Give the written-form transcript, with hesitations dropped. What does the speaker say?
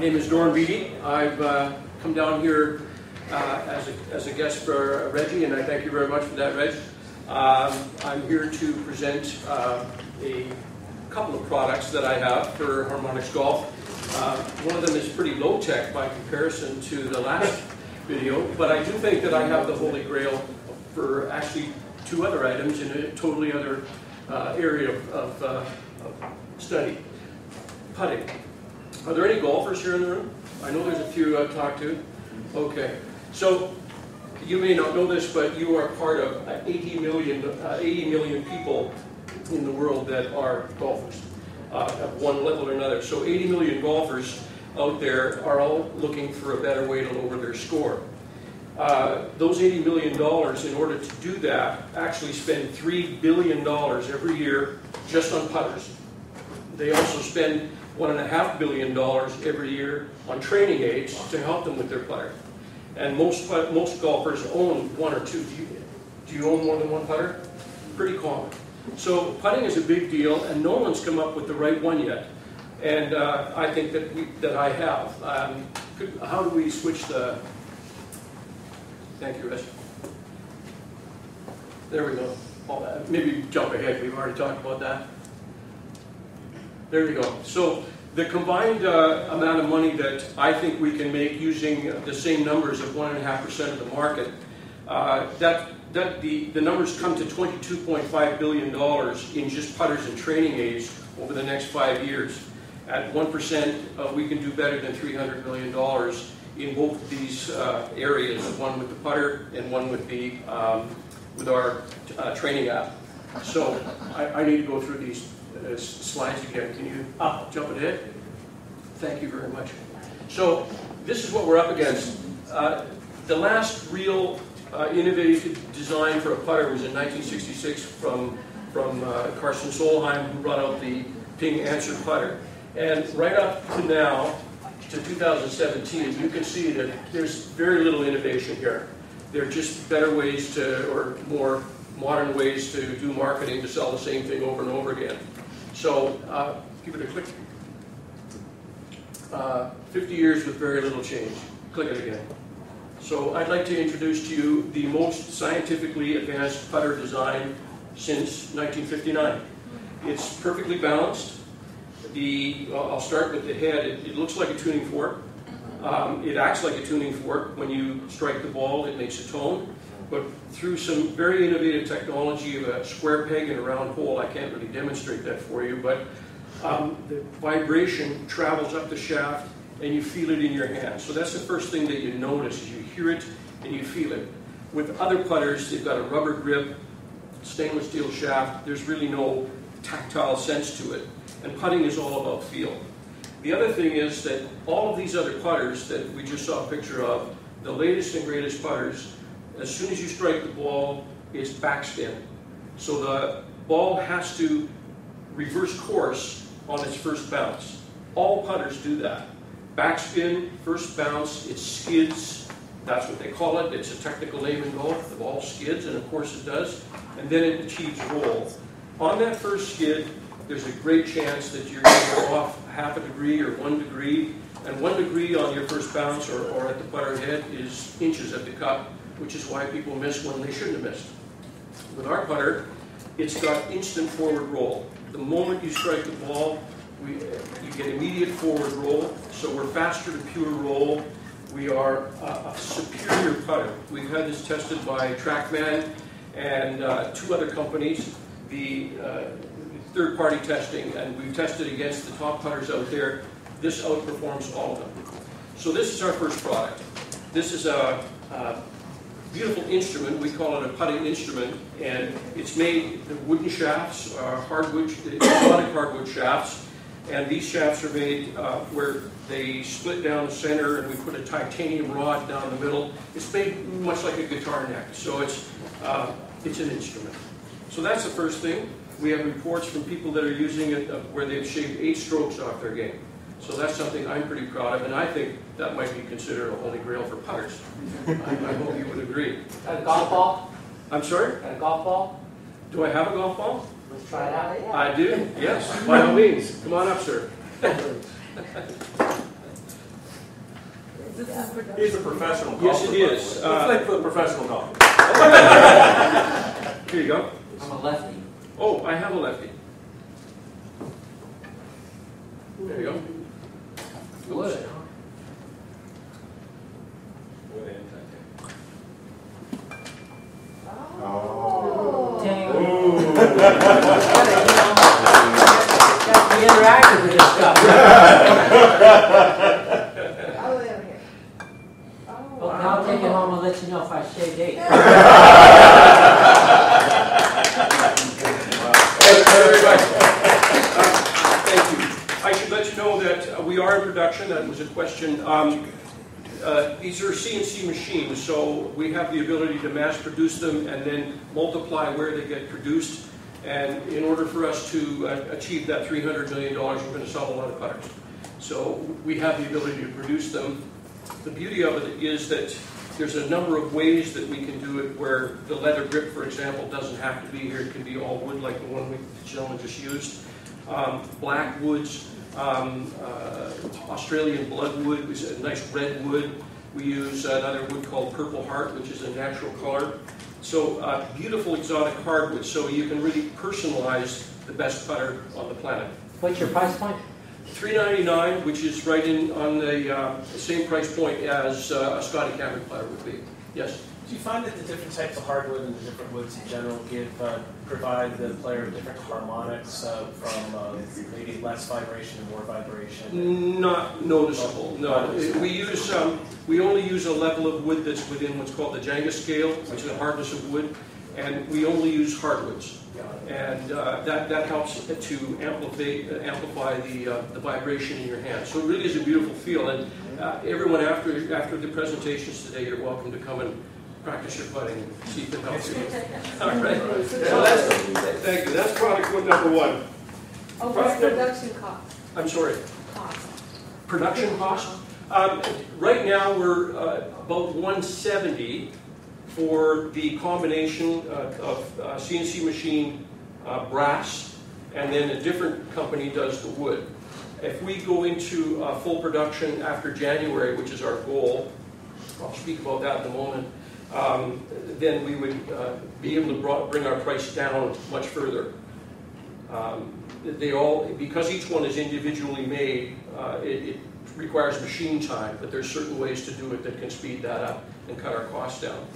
name is Dorn Beattie. I've come down here as a guest for Reggie, and I thank you very much for that, Reg. I'm here to present a couple of products that I have for Harmonix Golf. One of them is pretty low-tech by comparison to the last video, but I do think that I have the Holy Grail for actually two other items in a totally other area of study. Putting. Are there any golfers here in the room? I know there's a few I've talked to. Okay. So, you may not know this, but you are part of 80 million people in the world that are golfers at one level or another. So 80 million golfers out there are all looking for a better way to lower their score. Those $80 million, in order to do that, actually spend $3 billion every year just on putters. They also spend $1.5 billion every year on training aids to help them with their putter. And most golfers own one or two. Do you own more than one putter? Pretty common. So putting is a big deal, and no one's come up with the right one yet. And I think that I have. How do we switch the... Thank you, Reg. There we go. Maybe jump ahead. We've already talked about that. There we go. So the combined amount of money that I think we can make using the same numbers of 1.5% of the market, the numbers come to $22.5 billion in just putters and training aids over the next 5 years. At 1%, we can do better than $300 million in both of these areas, one with the putter and one with the with our training app. So I need to go through these slides again. Can you jump ahead? Thank you very much. So this is what we're up against. The last real innovative design for a putter was in 1966 from Carsten Solheim, who brought out the ping answer putter. And right up to now, to 2017, you can see that there's very little innovation here. They're just better ways to, or more modern ways to do marketing to sell the same thing over and over again. So give it a click. 50 years with very little change. Click it again. So I'd like to introduce to you the most scientifically advanced putter design since 1959. It's perfectly balanced. I'll start with the head. It looks like a tuning fork. It acts like a tuning fork. When you strike the ball, it makes a tone. But through some very innovative technology of a square peg and a round hole, I can't really demonstrate that for you, but the vibration travels up the shaft and you feel it in your hand. So that's the first thing that you notice, is you hear it and you feel it. With other putters, they've got a rubber grip, stainless steel shaft. There's really no tactile sense to it. And putting is all about feel. The other thing is that all of these other putters that we just saw a picture of, the latest and greatest putters, as soon as you strike the ball, it's backspin. So the ball has to reverse course on its first bounce. All putters do that. Backspin, first bounce, it skids. That's what they call it. It's a technical name in golf. The ball skids, and of course it does. And then it achieves roll. On that first skid, there's a great chance that you're going to go off half a degree or 1 degree. And 1 degree on your first bounce or at the putter head is inches at the cup, which is why people miss when they shouldn't have missed. With our putter, it's got instant forward roll. The moment you strike the ball, you get immediate forward roll. So we're faster to pure roll. We are a superior putter. We've had this tested by TrackMan and two other companies. The third-party testing, and we've tested against the top putters out there. This outperforms all of them. So this is our first product. This is a beautiful instrument. We call it a putting instrument, and it's made, the wooden shafts are hardwood, exotic hardwood shafts, and these shafts are made where they split down the center, and we put a titanium rod down the middle. It's made much like a guitar neck, so it's an instrument. So that's the first thing. We have reports from people that are using it where they've shaved 8 strokes off their game. So that's something I'm pretty proud of, and I think that might be considered a holy grail for putters. I hope you would agree. Got a golf ball? I'm sorry? Got a golf ball? Do I have a golf ball? Let's try it out. Yeah. I do, yes. By all means. Come on up, sir. Is this in production? He's a professional golfer. Yes, it is. Let's like for a professional golfer. Here you go. I'm a lefty. Oh, I have a lefty. There you go. Wood. Oh. Dang. Ooh. Gotta be interactive with this stuff. Oh, over here. Oh, Well, now I'll take it home and let you know if I shaved 8. Thank you. I should let you know that we are in production. That was a question. These are CNC machines, so we have the ability to mass produce them and then multiply where they get produced. And in order for us to achieve that $300 million, we're going to sell a lot of putters. So we have the ability to produce them. The beauty of it is that there's a number of ways that we can do it where the leather grip, for example, doesn't have to be here. It can be all wood like the one the gentleman just used. Black woods, Australian bloodwood, which is a nice red wood. We use another wood called Purple Heart, which is a natural color. So beautiful exotic hardwood, so you can really personalize the best putter on the planet. What's your price point? $399, which is right in on the same price point as a Scotty Cameron putter would be. Yes? Do you find that the different types of hardwood and the different woods in general provide the player different harmonics from maybe less vibration and more vibration? Not noticeable, no. We only use a level of wood that's within what's called the Jenga scale, which is a hardness of wood, and we only use hardwoods. And that helps to amplify the vibration in your hand. So it really is a beautiful feel. And everyone after the presentations today, you're welcome to come and practice your putting and see if it helps you. All right. So thank you. That's product number one. Oh, what's production cost? I'm sorry. Cost. Production cost? Right now we're about $170 for the combination of CNC machine brass, and then a different company does the wood. If we go into full production after January, which is our goal, I'll speak about that in a moment, then we would be able to bring our price down much further. Because each one is individually made, it requires machine time, but there's certain ways to do it that can speed that up and cut our costs down.